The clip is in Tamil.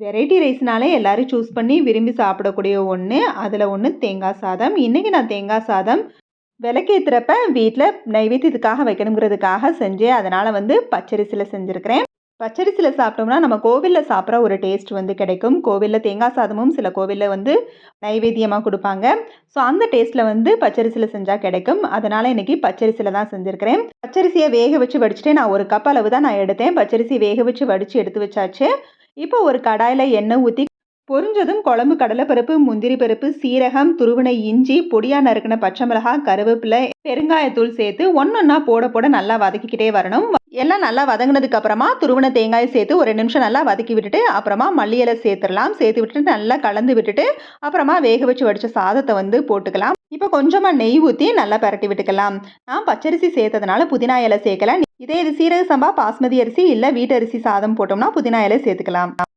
வெரைட்டி ரைஸ்னாலே எல்லாரும் சூஸ் பண்ணி விரும்பி சாப்பிடக்கூடிய ஒன்று. அதில் ஒன்று தேங்காய் சாதம். இன்றைக்கி நான் தேங்காய் சாதம் விளக்கேத்துறப்ப வீட்டில் நைவேத்தியத்துக்காக வைக்கணுங்கிறதுக்காக செஞ்சேன். அதனால் பச்சரிசியில் செஞ்சுருக்கிறேன். பச்சரிசியில் சாப்பிட்டோம்னா நம்ம கோவிலில் சாப்பிட்ற ஒரு டேஸ்ட் கிடைக்கும். கோவிலில் தேங்காய் சாதமும் சில கோவிலில் நைவேத்தியமாக கொடுப்பாங்க. ஸோ அந்த டேஸ்ட்டில் பச்சரிசியில் செஞ்சால் கிடைக்கும். அதனால் இன்றைக்கி பச்சரிசியில் தான் செஞ்சுருக்கிறேன். பச்சரிசியை வேக வச்சு வடிச்சிட்டு நான் 1 கப் அளவு தான் நான் எடுத்தேன். பச்சரிசி வேக வச்சு வடித்து எடுத்து வச்சாச்சு. இப்போ ஒரு கடாயில் எண்ணெய் ஊற்றி பொரிஞ்சதும் குழம்பு கடலைப்பருப்பு, முந்திரி பருப்பு, சீரகம், துருவின இஞ்சி, பொடியாக நறுக்கின பச்சை மிளகாய், கருவேப்பிலை, பெருங்காயத்தூள் சேர்த்து ஒன்றொன்னா போட போட நல்லா வதக்கிக்கிட்டே வரணும். எல்லாம் நல்லா வதங்கினதுக்கு அப்புறமா துருவின தேங்காயை சேர்த்து ஒரு 2 நிமிஷம் நல்லா வதக்கி விட்டுட்டு அப்புறமா மல்லி இலை சேர்த்துடலாம். சேர்த்து விட்டுட்டு நல்லா கலந்து விட்டுட்டு அப்புறமா வேக வச்சு வடித்த சாதத்தை போட்டுக்கலாம். இப்போ கொஞ்சமாக நெய் ஊற்றி நல்லா பரட்டி விட்டுக்கலாம். நான் பச்சரிசி சேர்த்ததுனால புதினா இலை சேர்க்கல. இதே இது சீரக சம்பா, பாஸ்மதி அரிசி இல்லை வீட்டு அரிசி சாதம் போட்டோம்னா புதினா இலை சேர்த்துக்கலாம்.